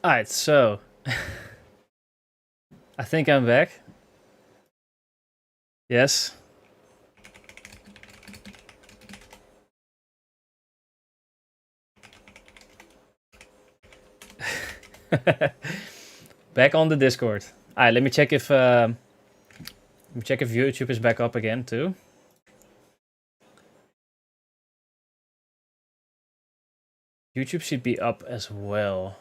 Alright, so I think I'm back. Yes. Back on the Discord. Alright, let me check if YouTube is back up again too. YouTube should be up as well.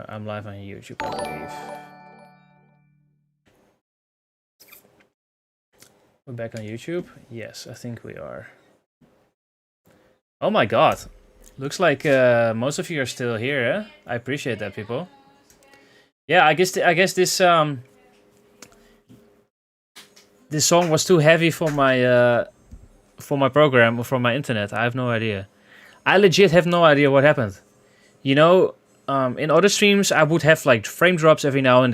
I'm live on YouTube, I believe. We're back on YouTube? Yes, I think we are. Oh my god. Looks like most of you are still here, eh? I appreciate that, people. Yeah, I guess this this song was too heavy for my program or for my internet. I have no idea. I legit have no idea what happened. You know, in other streams I would have like frame drops every now and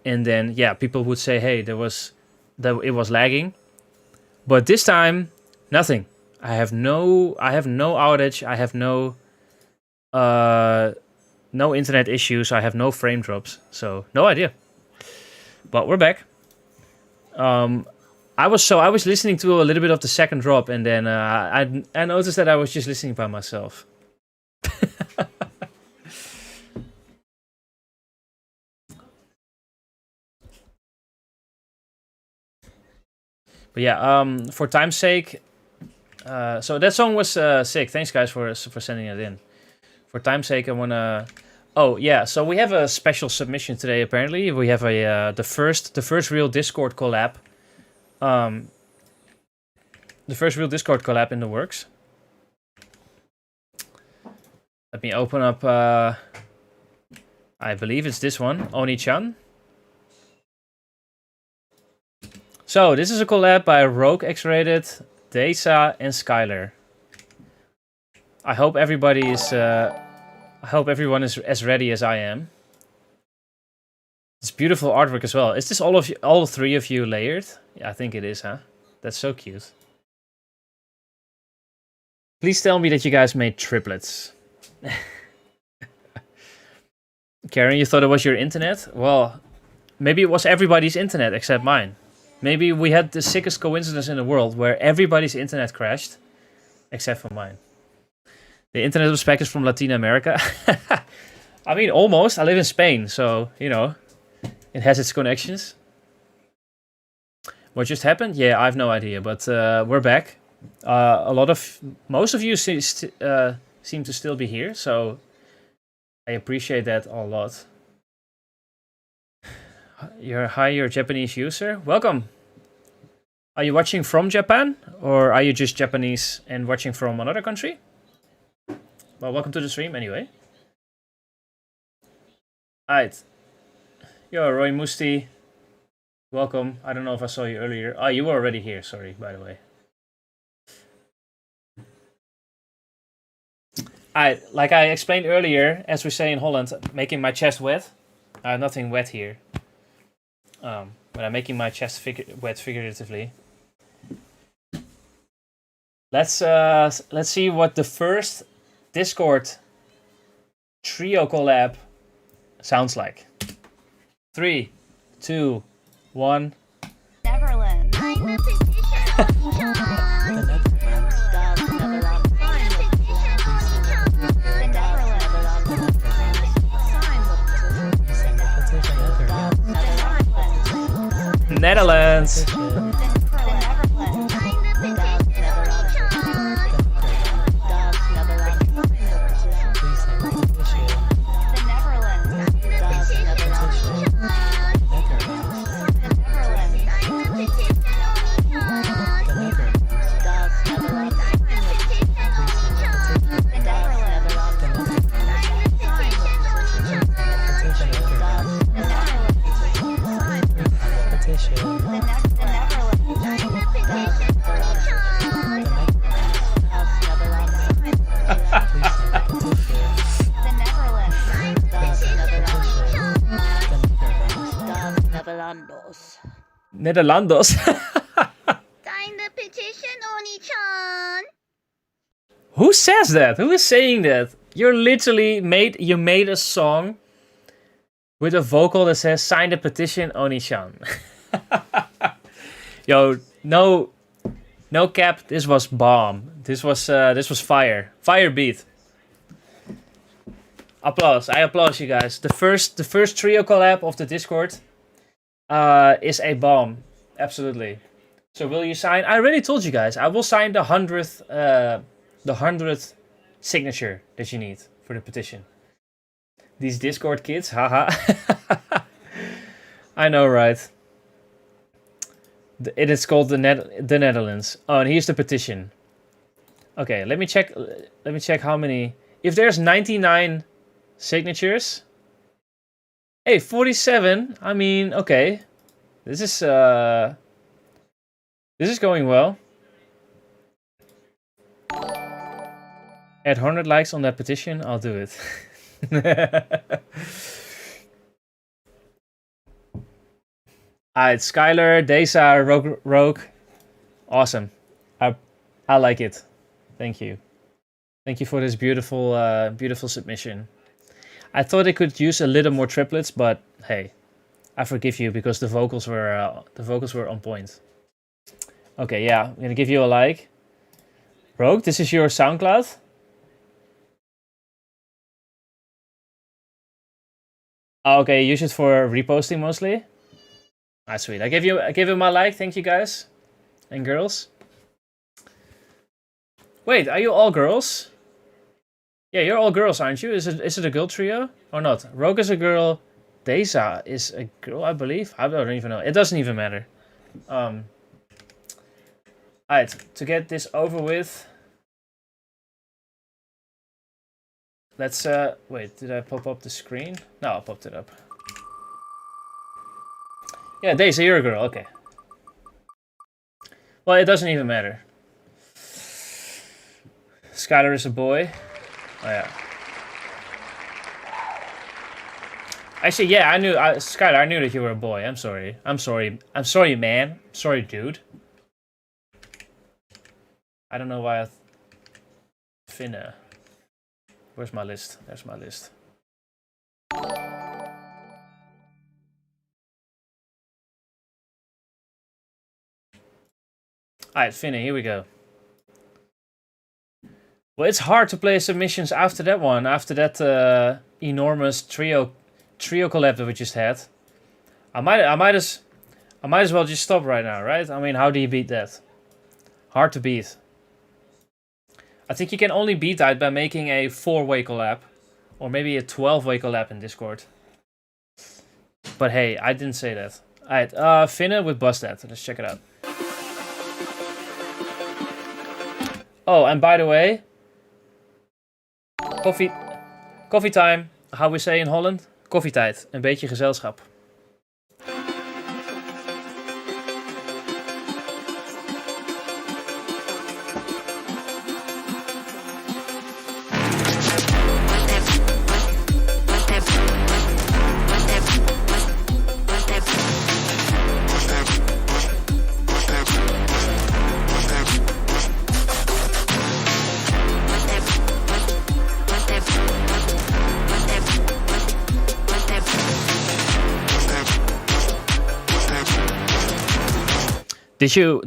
then yeah, people would say, hey, it was lagging. But this time, nothing. I have no outage. I have no internet issues. I have no frame drops. So no idea. But we're back. I was listening to a little bit of the second drop, and then I noticed that I was just listening by myself. But yeah, for time's sake, so that song was sick. Thanks, guys, for sending it in. For time's sake, I wanna. Oh yeah, so we have a special submission today. Apparently, we have a the first real Discord collab. The first real Discord collab in the works. Let me open up. I believe it's this one, Oni-chan. So this is a collab by Rogue X-Rated, Desa, and Skylar. I hope everybody is. I hope everyone is as ready as I am. It's beautiful artwork as well. Is this all three of you layered? Yeah, I think it is, huh? That's so cute. Please tell me that you guys made triplets. Karen, you thought it was your internet? Well, maybe it was everybody's internet except mine. Maybe we had the sickest coincidence in the world where everybody's internet crashed except for mine. The internet of Spag is from Latin America. I mean, almost. I live in Spain, so, you know, it has its connections. What just happened? Yeah, I have no idea, but we're back. Most of you seem to still be here, so I appreciate that a lot. You're a Japanese user. Welcome. Are you watching from Japan, or are you just Japanese and watching from another country? Well, welcome to the stream anyway. Alright. Yo, Roy Musti. Welcome. I don't know if I saw you earlier. Oh, you were already here. Sorry, by the way. Alright, like I explained earlier, as we say in Holland, making my chest wet. Nothing wet here. But I'm making my chest wet figuratively. Let's see what the first Discord trio collab sounds like. 3, 2, 1. Neverland. Netherlands. Nederlandos. Sign the petition, Oni-chan. Who says that? Who is saying that? You're literally made a song with a vocal that says sign the petition, Oni-chan. Yo, no cap. This was bomb. This was fire. Fire beat. Applause. I applaud you guys. The first trio collab of the Discord is a bomb. Absolutely. So will you sign? I already told you guys. I will sign the 100th signature that you need for the petition. These Discord kids, haha. I know, right? It is called the Netherlands. Oh, and here's the petition. Okay, let me check. Let me check how many. If there's 99 signatures. Hey, 47. I mean, okay. This is going well. Add 100 likes on that petition. I'll do it. Alright, Skylar, Deza, Rogue. Awesome. I like it. Thank you. Thank you for this beautiful beautiful submission. I thought it could use a little more triplets, but hey, I forgive you because the vocals were on point. Okay, yeah, I'm gonna give you a like. Rogue, this is your SoundCloud. Okay, use it for reposting mostly. Ah, sweet. I gave him my like. Thank you guys and girls. Wait, are you all girls? Yeah, you're all girls, aren't you? Is it a girl trio or not? Rogue is a girl. Deza is a girl, I believe. I don't even know. It doesn't even matter. Alright, to get this over with. Let's wait, did I pop up the screen? No, I popped it up. Yeah, Daisy, you're a girl, okay. Well, it doesn't even matter. Skylar is a boy. Oh yeah. Actually, yeah, I knew, Skylar, I knew that you were a boy. I'm sorry. I'm sorry, man. Sorry, dude. I don't know why Finna. Where's my list? There's my list. Alright, Finna, here we go. Well, it's hard to play submissions after that one, after that enormous trio collab that we just had. I might as well just stop right now, right? I mean, how do you beat that? Hard to beat. I think you can only beat that by making a 4-way collab. Or maybe a 12-way collab in Discord. But hey, I didn't say that. Alright, Finna with Bust That. Let's check it out. Oh, and by the way... Coffee time. How we say in Holland? Koffietijd. Een beetje gezelschap.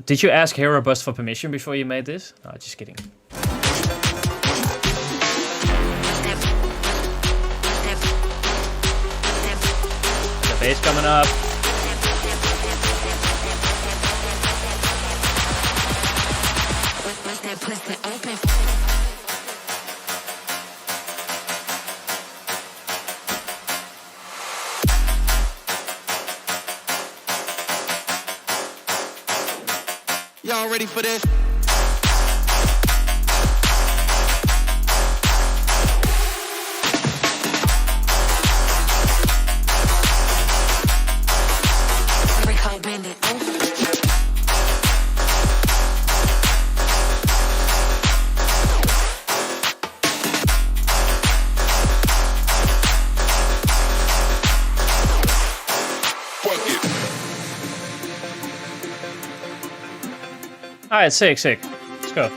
Did you ask Hero Bust for permission before you made this? No, just kidding. The bass coming up. Y'all ready for this? Alright, sick. Let's go.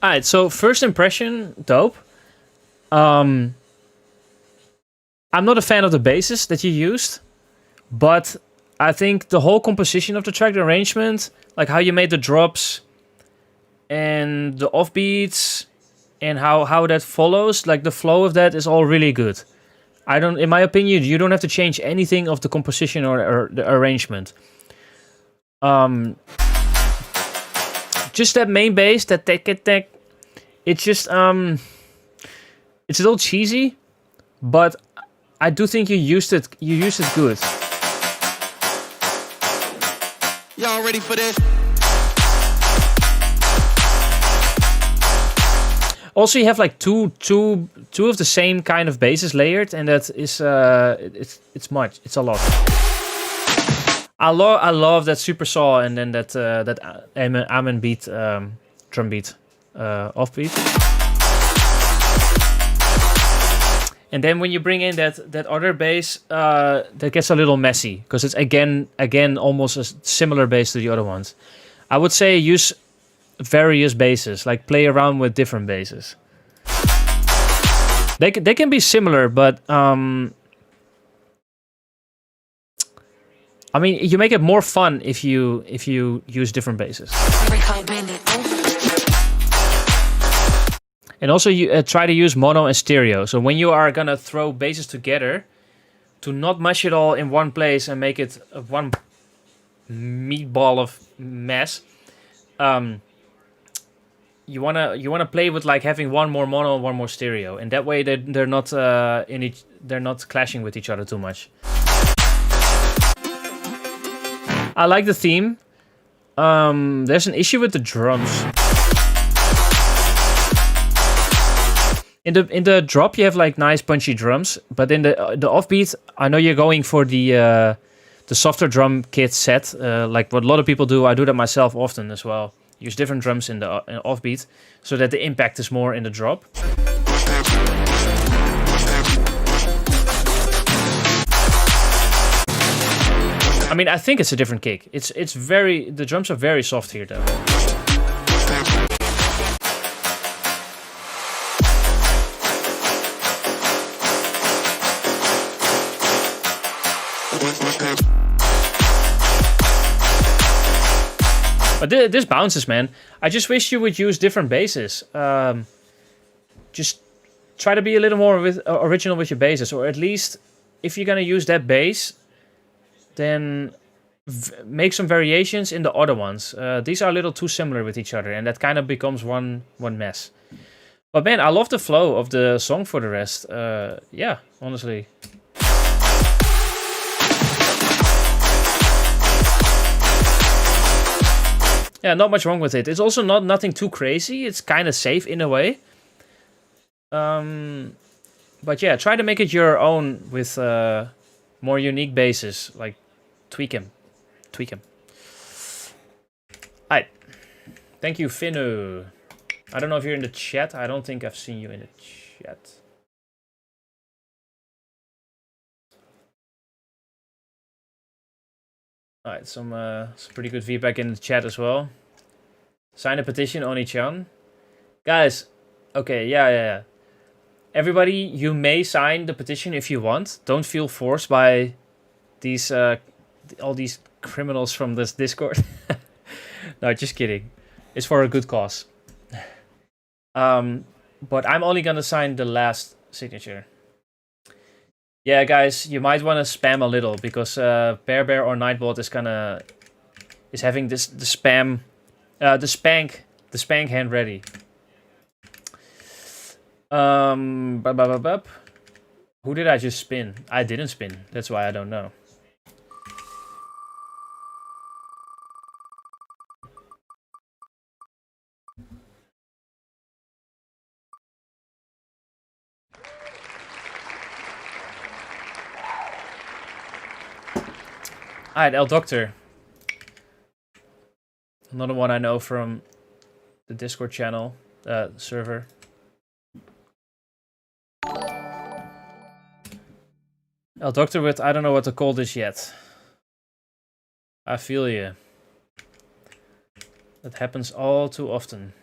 Alright, so first impression, dope. I'm not a fan of the basses that you used, but I think the whole composition of the track, the arrangement, like how you made the drops and the offbeats and how that follows, like the flow of that is all really good. In my opinion, you don't have to change anything of the composition or the arrangement. Just that main bass, that tech, it's just it's a little cheesy, but I do think you used it good. Y'all ready for this? Also, you have like two of the same kind of basses layered, and that is it's much. It's a lot. I love that super saw and then that amen beat drum beat offbeat. And then when you bring in that other bass, that gets a little messy because it's again almost a similar bass to the other ones. I would say use various basses, like play around with different basses. They can be similar, but I mean, you make it more fun if you use different basses. And also, you try to use mono and stereo. So when you are gonna throw basses together, to not mush it all in one place and make it one meatball of mess. You wanna play with like having one more mono and one more stereo, and that way they're not they're not clashing with each other too much. I like the theme. There's an issue with the drums. In the drop you have like nice punchy drums, but in the offbeat, I know you're going for the softer drum kit set, like what a lot of people do. I do that myself often as well. Use different drums in the offbeat, so that the impact is more in the drop. I mean, I think it's a different kick. It's very, the drums are very soft here though. But this bounces, man. I just wish you would use different basses. Just try to be a little more original with your basses, or at least if you're gonna use that bass, then make some variations in the other ones. These are a little too similar with each other, and that kind of becomes one mess. But man, I love the flow of the song for the rest. Yeah, honestly. Yeah, not much wrong with it. It's also nothing too crazy. It's kind of safe in a way. But yeah, try to make it your own with more unique basses. Like, tweak him. Alright. Thank you, Finnu. I don't know if you're in the chat. I don't think I've seen you in the chat. Alright, some pretty good feedback in the chat as well. Sign a petition, Oni-chan. Guys, okay, yeah. Everybody, you may sign the petition if you want. Don't feel forced by these all these criminals from this Discord. No, just kidding. It's for a good cause. But I'm only gonna sign the last signature. Yeah, guys, you might want to spam a little because Bear or Nightbot is having the spank hand ready. Who did I just spin? I didn't spin. That's why I don't know. Alright, El Doctor. Another one I know from the Discord channel server. El Doctor with I don't know what to call this yet. I feel you. That happens all too often.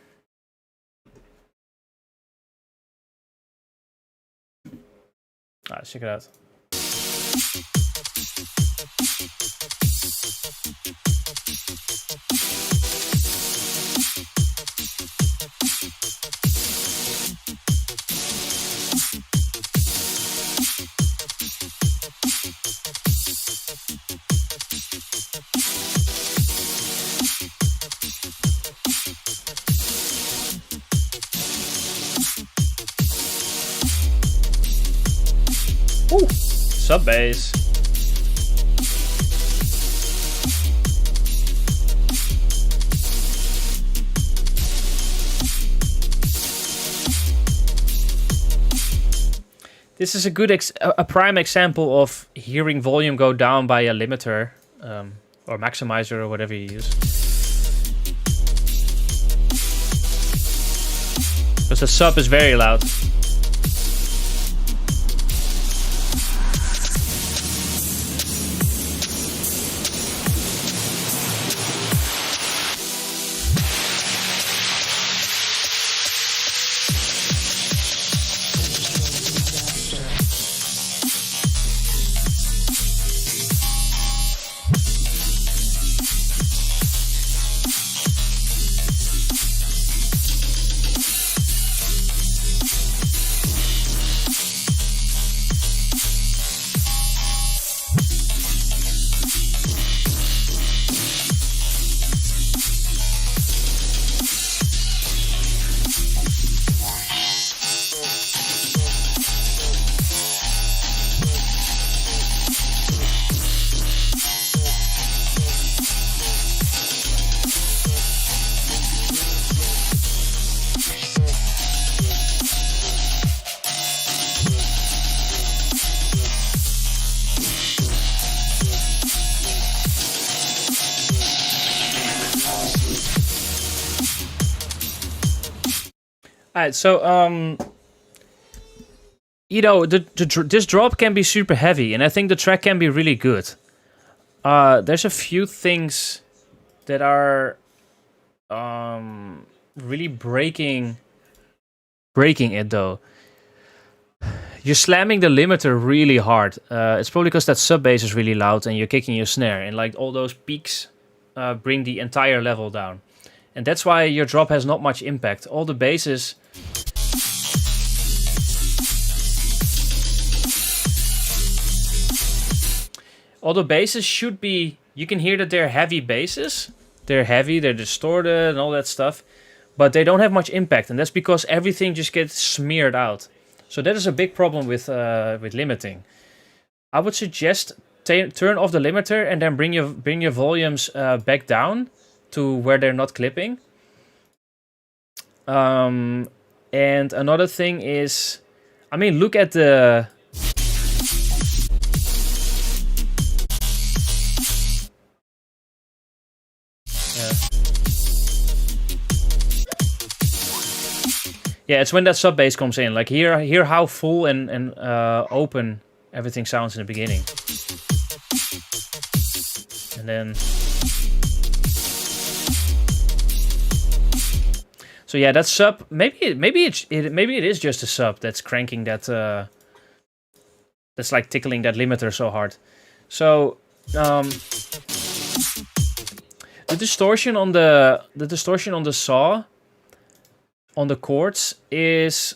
Alright, check it out. Ooh, sub bass. This is a good a prime example of hearing volume go down by a limiter or maximizer or whatever you use. Because the sub is very loud. Alright, so you know, this drop can be super heavy, and I think the track can be really good. There's a few things that are really breaking it though. You're slamming the limiter really hard. It's probably because that sub bass is really loud, and you're kicking your snare, and like all those peaks bring the entire level down. And that's why your drop has not much impact. All the basses... All the basses should be... You can hear that they're heavy basses. They're heavy, they're distorted and all that stuff. But they don't have much impact. And that's because everything just gets smeared out. So that is a big problem with limiting. I would suggest turn off the limiter and then bring your volumes back down to where they're not clipping. And another thing is, I mean, look at the... Yeah, it's when that sub bass comes in. Like hear how full and open everything sounds in the beginning. And then... So yeah, that sub, maybe it is just a sub that's cranking that, that's like tickling that limiter so hard. So the distortion on the saw on the chords is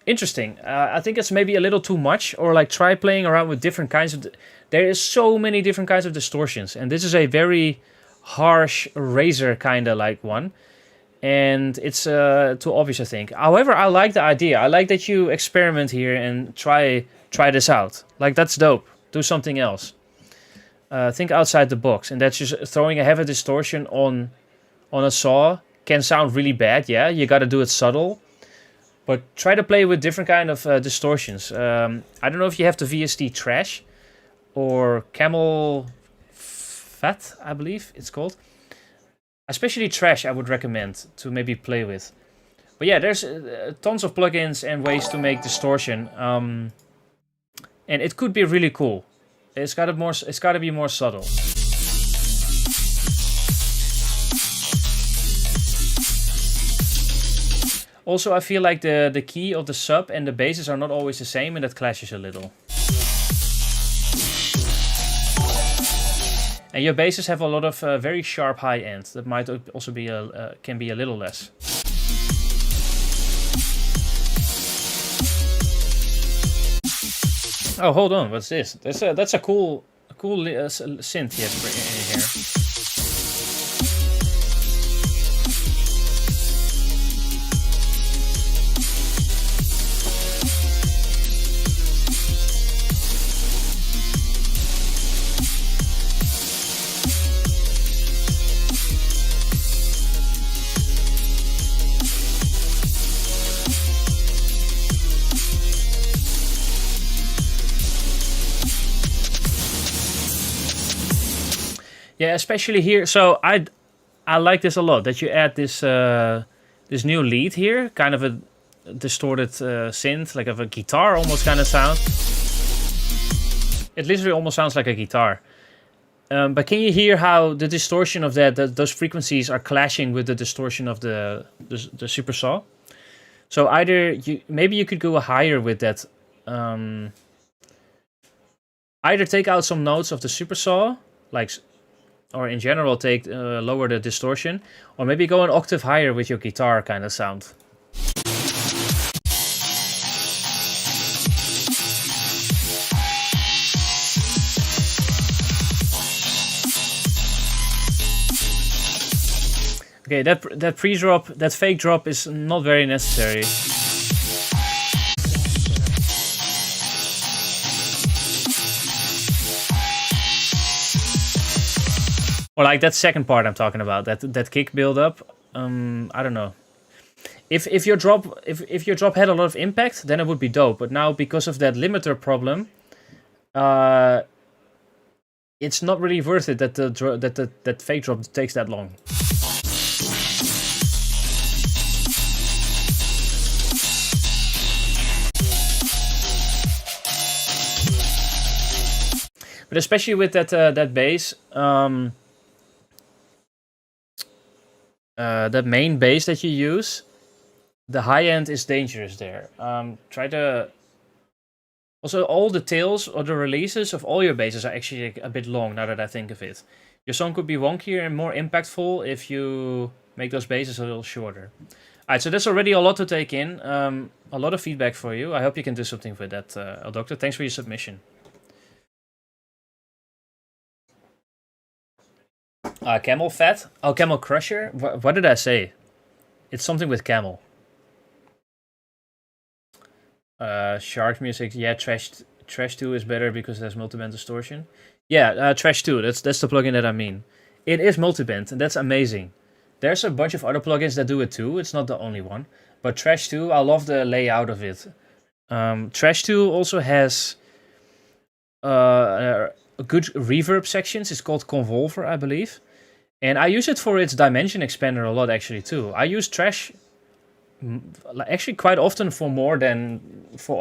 interesting. I think it's maybe a little too much, or like try playing around with different kinds of. There is so many different kinds of distortions, and this is a very harsh razor kind of like one, and it's too obvious, I think. However, I like the idea. I like that you experiment here and try this out. Like, that's dope. Do something else. Think outside the box, and that's just throwing a heavy distortion on a saw can sound really bad. Yeah, you got to do it subtle. But try to play with different kind of distortions. I don't know if you have the VST Trash or Camel Fat, I believe it's called. Especially Trash, I would recommend to maybe play with. But yeah, there's tons of plugins and ways to make distortion, and it could be really cool. It's got to be more subtle. Also, I feel like the key of the sub and the basses are not always the same, and that clashes a little. And your basses have a lot of very sharp high ends. That might also be can be a little less. Oh, hold on, what's this? That's a cool synth you have in here. Yeah, especially here. So I like this a lot, that you add this this new lead here, kind of a distorted synth, like of a guitar almost kind of sound. It literally almost sounds like a guitar. But can you hear how the distortion of those frequencies are clashing with the distortion of the super saw? So maybe you could go higher with that. Either take out some notes of the super saw, like, or in general lower the distortion, or maybe go an octave higher with your guitar kind of sound. Okay, that pre-drop, that fake drop is not very necessary. Or like that second part I'm talking about, that kick build up. I don't know. If your drop had a lot of impact, then it would be dope. But now, because of that limiter problem, it's not really worth it that that fake drop takes that long. But especially with that bass, that main bass that you use, the high end is dangerous there. Try to... Also, all the tails or the releases of all your basses are actually a bit long, now that I think of it. Your song could be wonkier and more impactful if you make those basses a little shorter. Alright, so that's already a lot to take in. A lot of feedback for you. I hope you can do something with that, Doctor. Thanks for your submission. Camel Fat? Oh, Camel Crusher? What did I say? It's something with camel. Shark Music, yeah, Trash 2 is better because there's multiband distortion. Yeah, Trash 2, that's the plugin that I mean. It is multiband, and that's amazing. There's a bunch of other plugins that do it too, it's not the only one. But Trash 2, I love the layout of it. Trash 2 also has a good reverb sections, it's called Convolver, I believe. And I use it for its dimension expander a lot, actually, too. I use Trash actually quite often for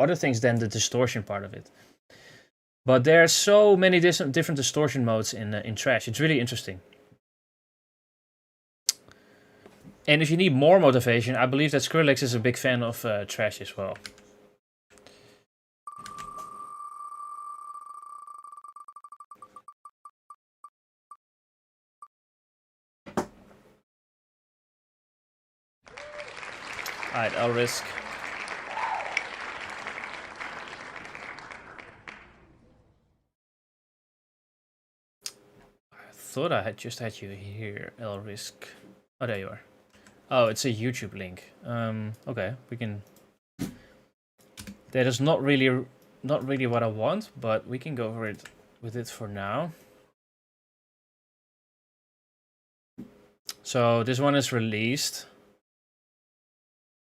other things than the distortion part of it. But there are so many different distortion modes in Trash. It's really interesting. And if you need more motivation, I believe that Skrillex is a big fan of trash as well. Alright, I'll risk. I thought I had just had you here, Elrisk. Oh, there you are. Oh, it's a YouTube link. Okay, we can. That is not really what I want, but we can go over it with it for now. So this one is released.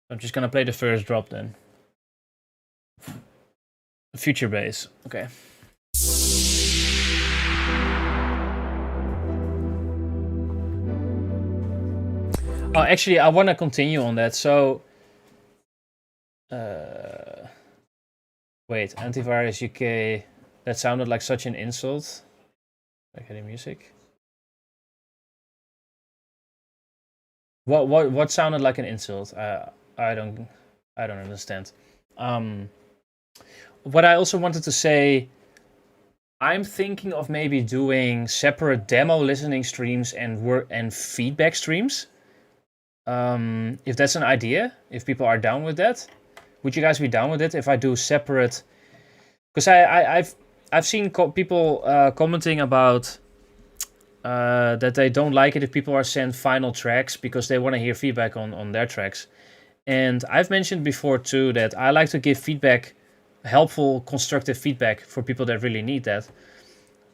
I'm just gonna play the first drop then. Future bass. Okay. Oh, actually, I want to continue on that. So, wait, antivirus UK. That sounded like such an insult. Okay, the music. What sounded like an insult? I don't understand. What I also wanted to say, I'm thinking of maybe doing separate demo listening streams and feedback streams. If that's an idea, if people are down with that, would you guys be down with it if I do separate? Because I've seen people commenting about that they don't like it if people are sent final tracks because they want to hear feedback on their tracks. And I've mentioned before too that I like to give feedback, helpful, constructive feedback for people that really need that.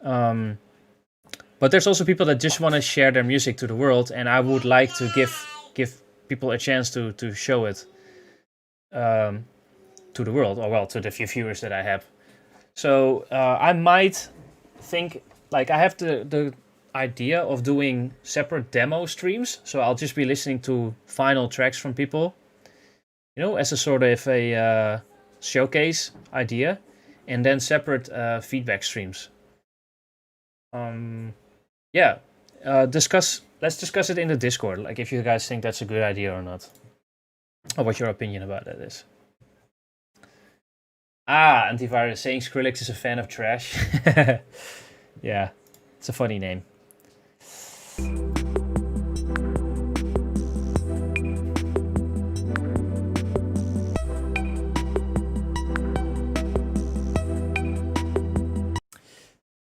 But there's also people that just want to share their music to the world, and I would like to give people a chance to show it to the world, or well, to the few viewers that I have. So I might think, like, I have the idea of doing separate demo streams, so I'll just be listening to final tracks from people, you know, as a sort of a showcase idea, and then separate feedback streams. Yeah, let's discuss it in the Discord, like if you guys think that's a good idea or not, or what your opinion about that is. Ah, Antivirus saying Skrillex is a fan of trash. Yeah, it's a funny name.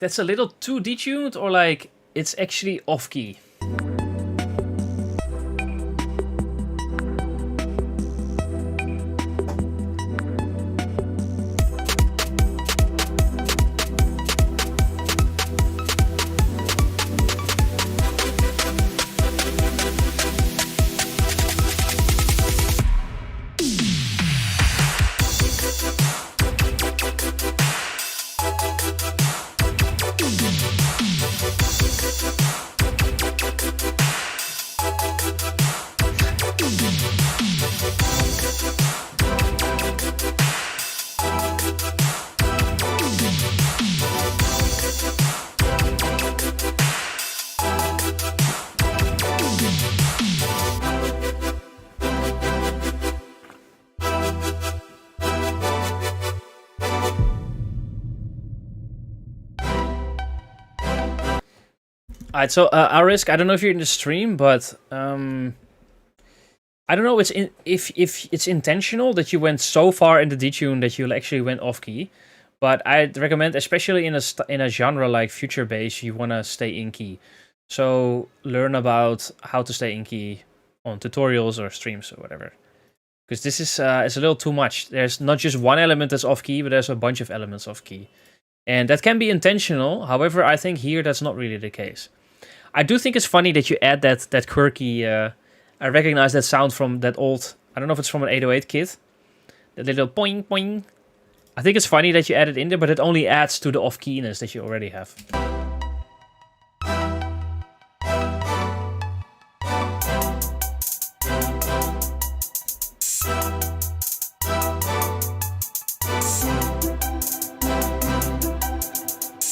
That's a little too detuned, or like it's actually off key? Alright, so Arisk, I don't know if you're in the stream, but I don't know if it's intentional that you went so far in the detune that you actually went off key. But I'd recommend, especially in a genre like future bass, you want to stay in key. So learn about how to stay in key on tutorials or streams or whatever. Because this is it's a little too much. There's not just one element that's off key, but there's a bunch of elements off key. And that can be intentional. However, I think here that's not really the case. I do think it's funny that you add that quirky. I recognize that sound from that old. I don't know if it's from an 808 kit. That little boing boing. I think it's funny that you add it in there, but it only adds to the off keyness that you already have.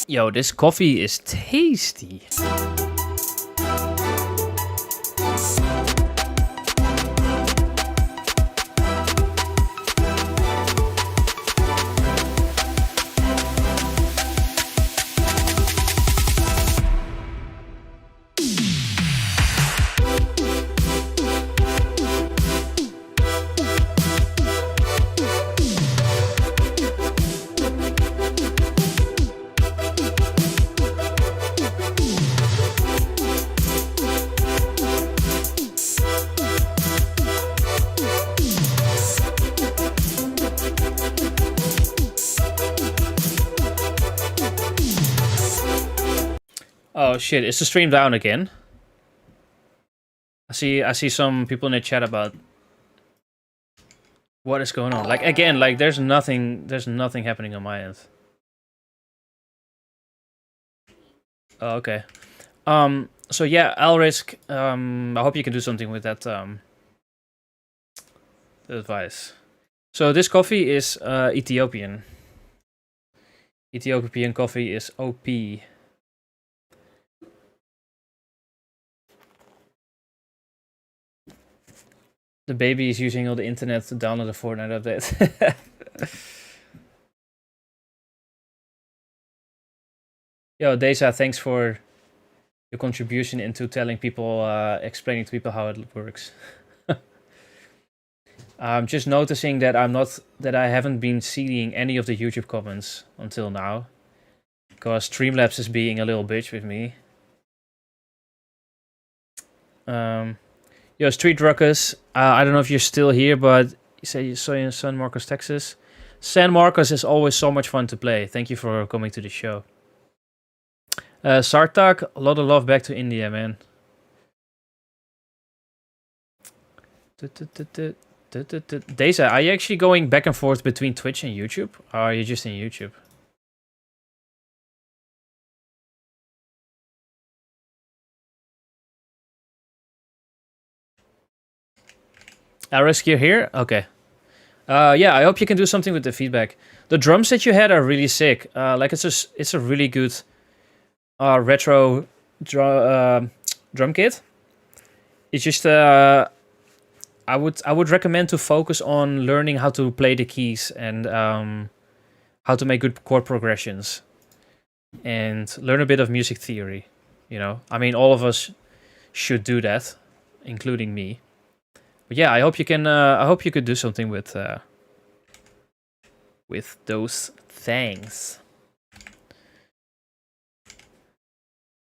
Yo, this coffee is tasty. Oh shit! Is the stream down again? I see some people in the chat about what is going on. Like again, like there's nothing happening on my end. Oh, okay. So yeah, Alrisk, I hope you can do something with that advice. So this coffee is Ethiopian. Ethiopian coffee is OP. The baby is using all the internet to download a Fortnite update. Yo, Deza, thanks for your contribution into telling people, explaining to people how it works. I'm just noticing that I haven't been seeing any of the YouTube comments until now, because Streamlabs is being a little bitch with me. Yo, Street Ruckus, I don't know if you're still here, but you say you saw in San Marcos, Texas. San Marcos is always so much fun to play. Thank you for coming to the show. Sartak, a lot of love back to India, man. Deza, are you actually going back and forth between Twitch and YouTube? Or are you just in YouTube? Arisk, you're here? Okay. Yeah, I hope you can do something with the feedback. The drums that you had are really sick. Like it's a really good retro drum kit. It's just I would recommend to focus on learning how to play the keys and how to make good chord progressions and learn a bit of music theory. You know, I mean, all of us should do that, including me. But yeah, I hope you can. I hope you could do something with those things.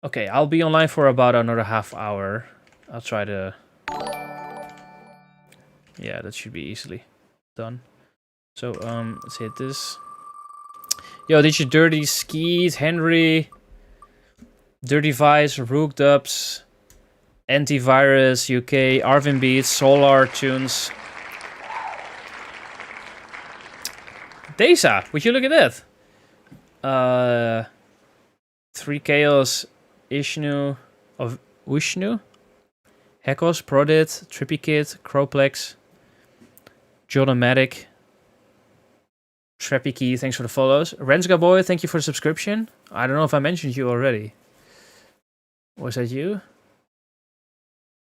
Okay, I'll be online for about another half hour. I'll try to. Yeah, that should be easily done. So let's hit this. Yo, did you dirty Skeet, Henry, Dirty Vice, Rook Dubs, Antivirus, UK, Arvin Beats, Solar Tunes. Deza, would you look at that? 3 Chaos, Ishnu, of Ushnu, Hekos, Prodit, Trippy Kid, Croplex, Jonomatic, Trappy Key, thanks for the follows. Rensga Boy, thank you for the subscription. I don't know if I mentioned you already. Was that you?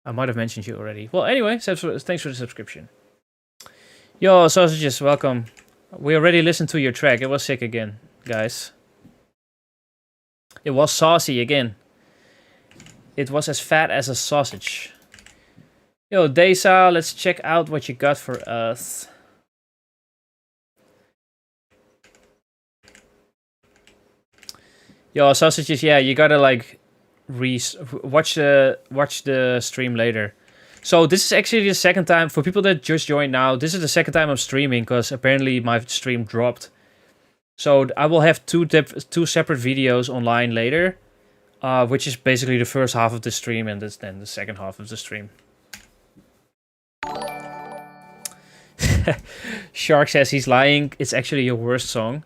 I might have mentioned you already. Well, anyway, thanks for the subscription. Yo, sausages, welcome. We already listened to your track. It was sick again, guys. It was saucy again. It was as fat as a sausage. Yo, Deza, let's check out what you got for us. Yo, sausages, yeah, you gotta like watch the stream later. So this is actually the second time, for people that just joined now, this is the second time I'm streaming because apparently my stream dropped. So I will have two separate videos online later, which is basically the first half of the stream and then the second half of the stream. Shark says he's lying. It's actually your worst song.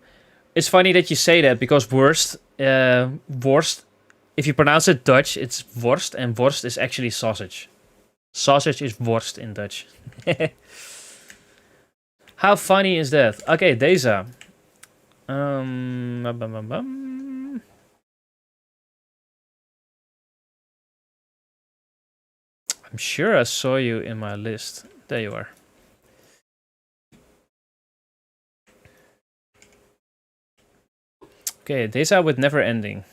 It's funny that you say that because worst, if you pronounce it Dutch, it's worst, and worst is actually sausage. Sausage is worst in Dutch. How funny is that? Okay, Deza. I'm sure I saw you in my list. There you are. Okay, Deza with Never Ending.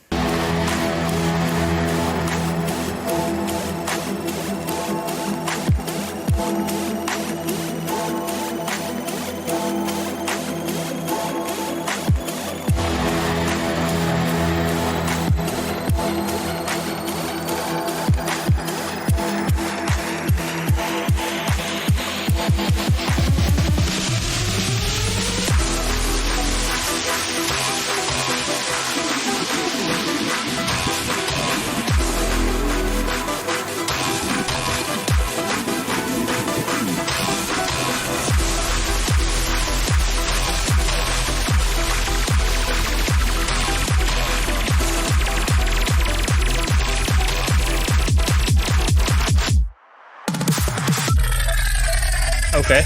Okay.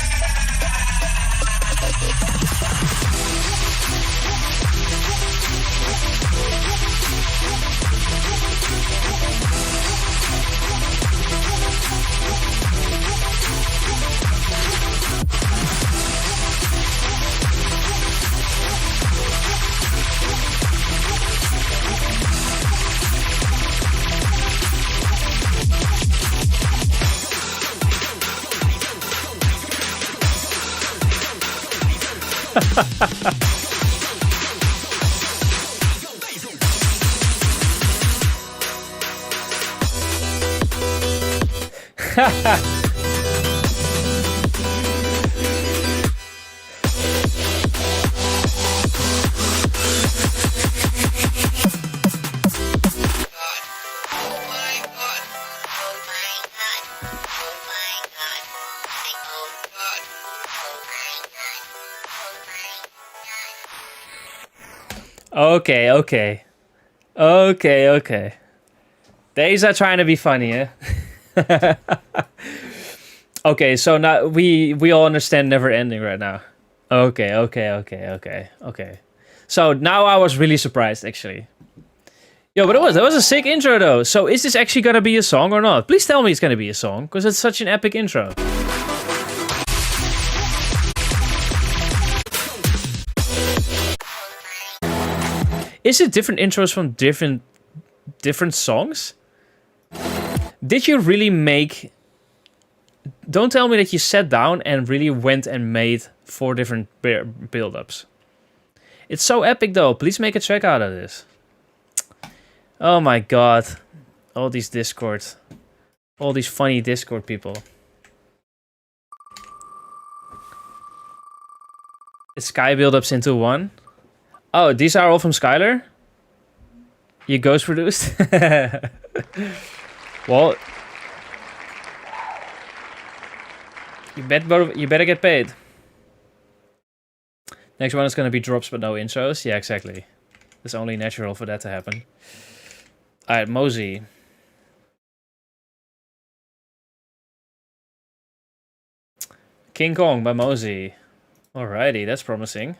Okay, okay. Okay, okay. These are trying to be funny, eh? Okay, so now we all understand never ending right now. Okay, okay, okay, okay, okay. So now I was really surprised actually. Yo, but that was a sick intro though. So is this actually gonna be a song or not? Please tell me it's gonna be a song, because it's such an epic intro. Is it different intros from different songs? Did you really make... Don't tell me that you sat down and really went and made 4 different build-ups. It's so epic though. Please make a track out of this. Oh my god. All these Discord. All these funny Discord people. It's Sky build-ups into one. Oh, these are all from Skylar? You ghost produced? Well, you better get paid. Next one is gonna be drops but no intros. Yeah, exactly. It's only natural for that to happen. Alright, Mosey. King Kong by Mosey. Alrighty, that's promising.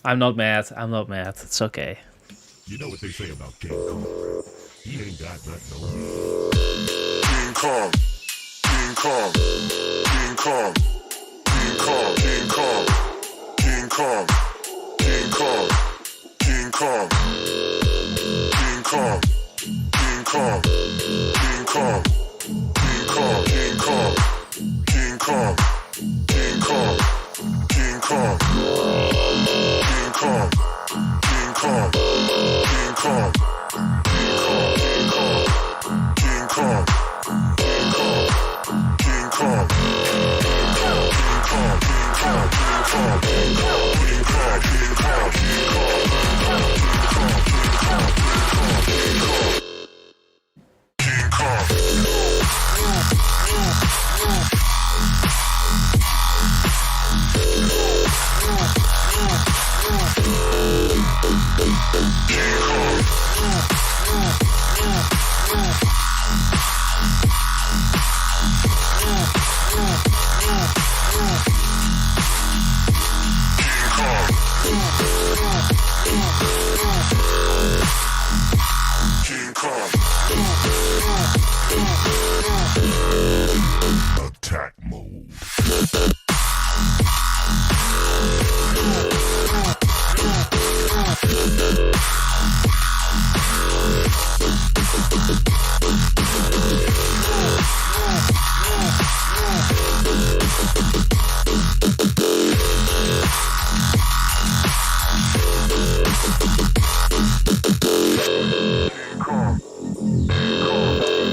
I'm not mad. I'm not mad. It's okay. You know what they say about King Kong. He ain't got nothing on you. King Kong, King Kong, King Kong, King Kong, King Kong, King Kong, King Kong, King Kong, King Kong, King Kong, King Kong, King Kong, King Kong, King Kong, King Kong, King Kong, King Kong, King Kong, King Kong. Attack mode.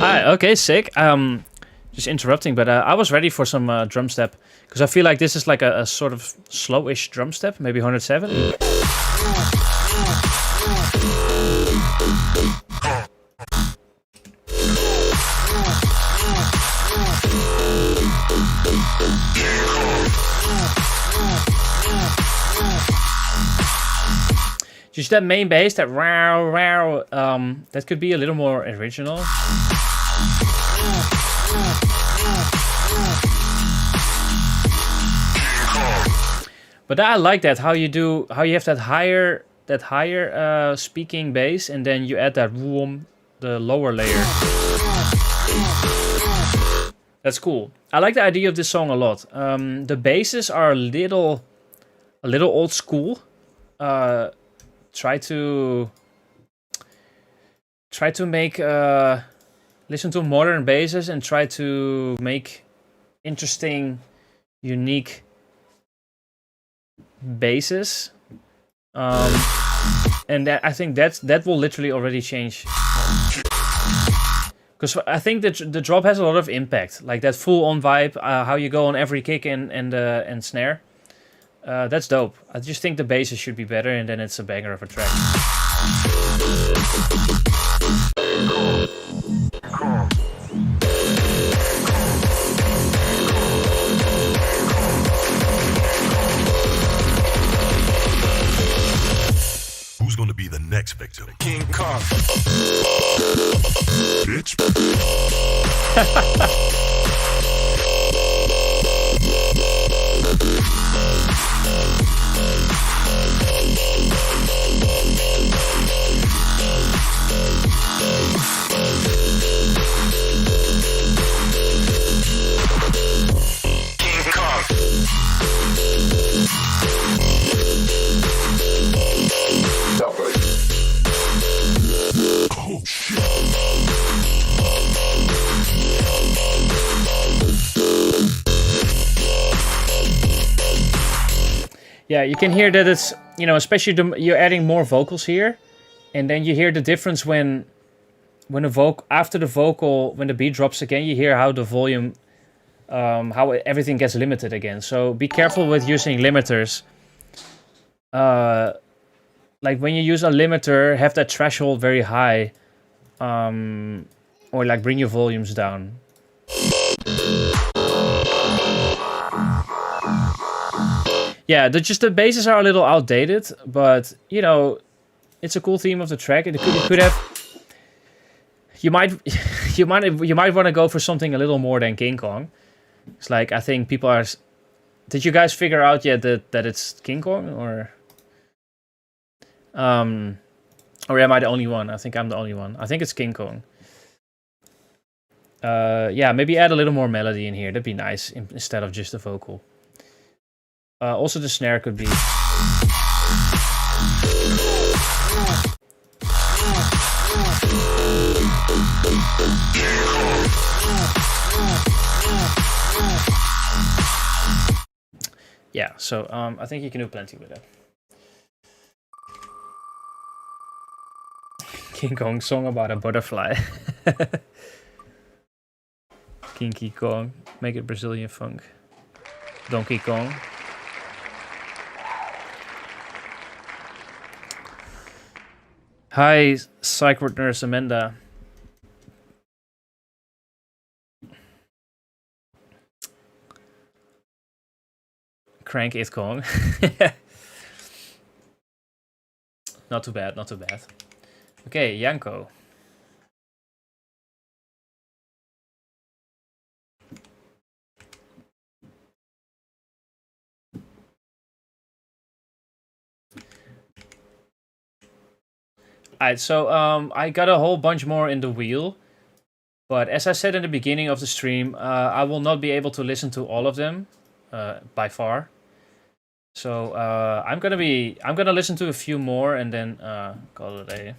Alright, okay, sick. Just interrupting, but I was ready for some drum step, because I feel like this is like a sort of slowish drum step, maybe 170. Just that main bass, that wow, wow, that could be a little more original. But I like that, how you have that higher speaking bass, and then you add that boom, the lower layer. That's cool. I like the idea of this song a lot. The basses are a little old school. Try to make listen to modern basses and try to make interesting, unique basses. And I think that will literally already change. Because I think that the drop has a lot of impact, like that full-on vibe, how you go on every kick and snare. That's dope. I just think the basses should be better, and then it's a banger of a track. Who's gonna be the next victim? King Kong. Bitch. King Kong. Oh shit. Yeah, you can hear that it's, you know, especially you're adding more vocals here, and then you hear the difference when the vocal, after the vocal, when the beat drops again, you hear how the volume, how everything gets limited again. So be careful with using limiters. Like when you use a limiter, have that threshold very high, or like bring your volumes down. Yeah, the basses are a little outdated, but you know, it's a cool theme of the track. It could have. You might want to go for something a little more than King Kong. It's like, I think people are. Did you guys figure out yet that it's King Kong, or am I the only one? I think I'm the only one. I think it's King Kong. Yeah, maybe add a little more melody in here. That'd be nice instead of just the vocal. Also, the snare could be. Yeah, so I think you can do plenty with that. King Kong song about a butterfly. Kinky Kong, make it Brazilian funk. Donkey Kong. Hi, psych ward nurse Amanda. Crank it Kong. Not too bad, not too bad. Okay, Janko. Alright, so I got a whole bunch more in the wheel, but as I said in the beginning of the stream, I will not be able to listen to all of them, by far. So I'm gonna listen to a few more and then call it a day.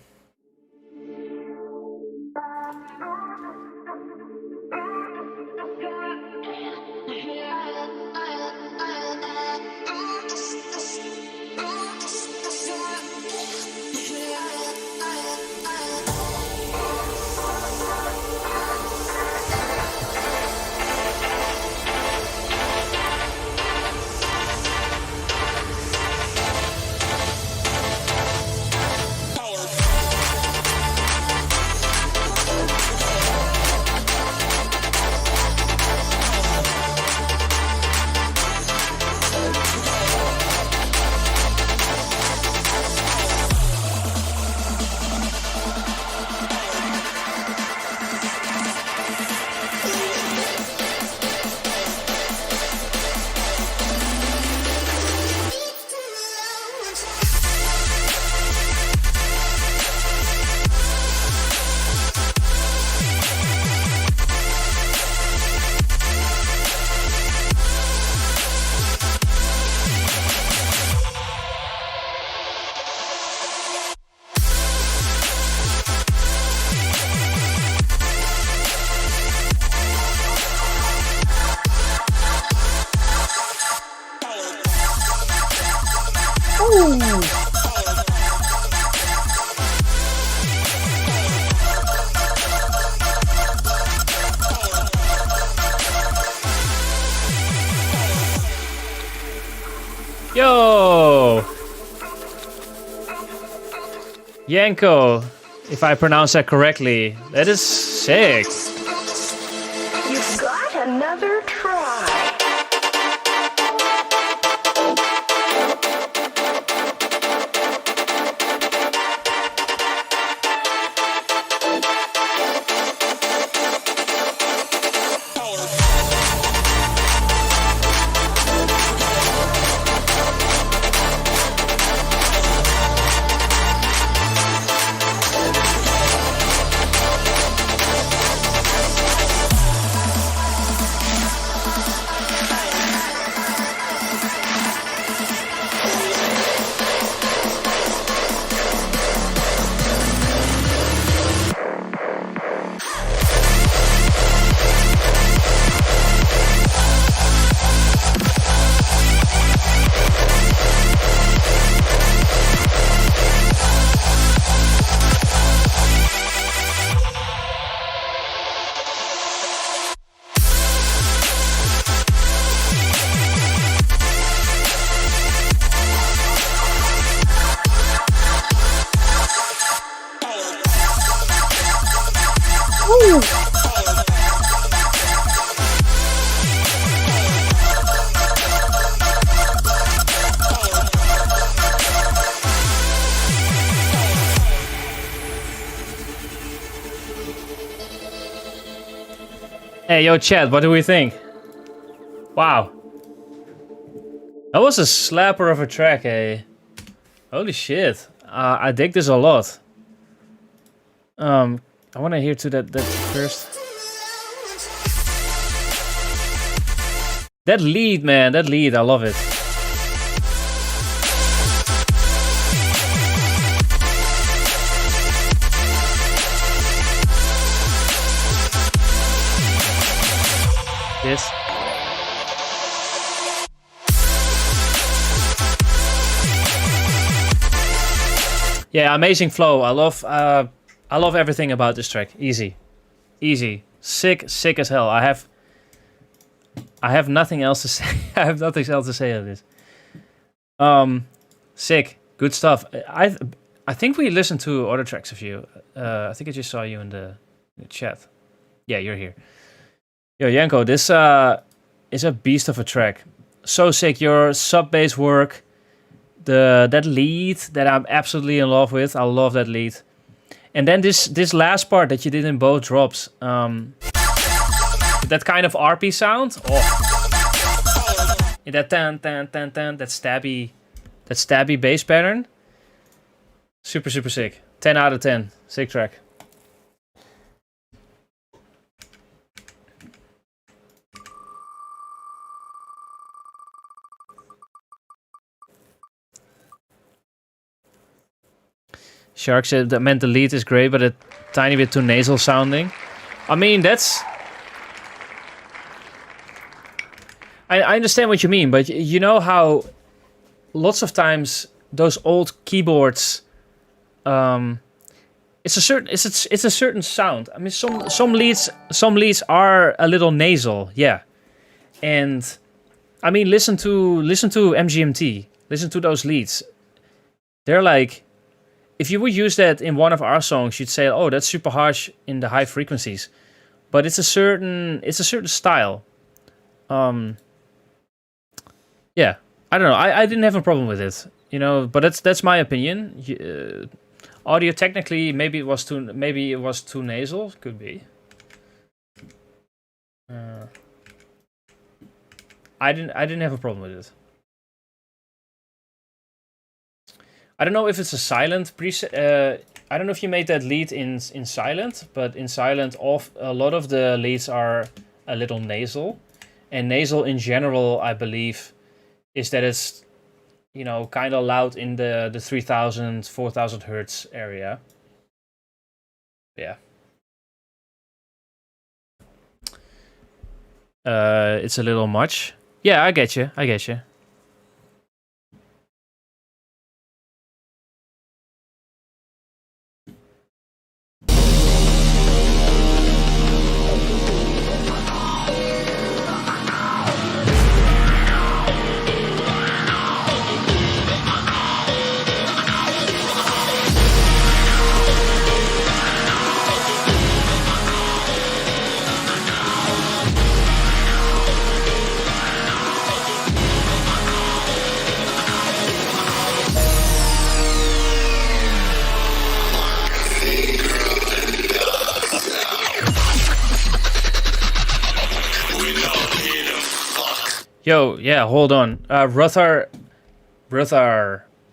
Yanko, if I pronounce that correctly. That is sick. You've got another try. Hey, yo, chat, what do we think? Wow. That was a slapper of a track, eh? Holy shit. I dig this a lot. I want to hear to that first. That lead, man, that lead, I love it. This. Yeah, amazing flow. I love everything about this track. Easy, sick as hell. I have nothing else to say. I have nothing else to say on this. Sick, good stuff. I think we listened to other tracks of you. I think I just saw you in the chat. Yeah, you're here. Yo, Yanko, this is a beast of a track. So sick. Your sub bass work, that lead that I'm absolutely in love with. I love that lead. And then this last part that you did in both drops, that kind of RP sound. Oh, that tan, that stabby bass pattern. Super sick. 10 out of 10. Sick track. Shark said that meant the lead is great, but a tiny bit too nasal sounding. I mean, that's... I understand what you mean, but you know how lots of times those old keyboards, it's a certain sound. I mean, some leads are a little nasal, yeah. And I mean, listen to MGMT, listen to those leads. They're like, if you would use that in one of our songs, you'd say, "Oh, that's super harsh in the high frequencies," but it's a certain style. Yeah, I don't know. I didn't have a problem with it, you know. But that's my opinion. Audio technically, maybe it was too nasal. Could be. I didn't have a problem with it. I don't know if it's a silent preset. I don't know if you made that lead in silent, but in silent, a lot of the leads are a little nasal, and nasal in general, I believe, is that it's, you know, kind of loud in the 3000, 4000 hertz area. Yeah. It's a little much. Yeah, I get you. Yo, yeah, hold on. Ruthar,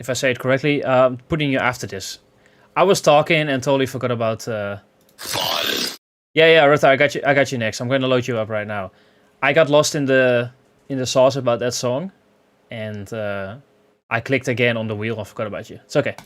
if I say it correctly, putting you after this. I was talking and totally forgot about. Yeah, Ruthar, I got you next. I'm going to load you up right now. I got lost in the sauce about that song, and I clicked again on the wheel and forgot about you. It's okay.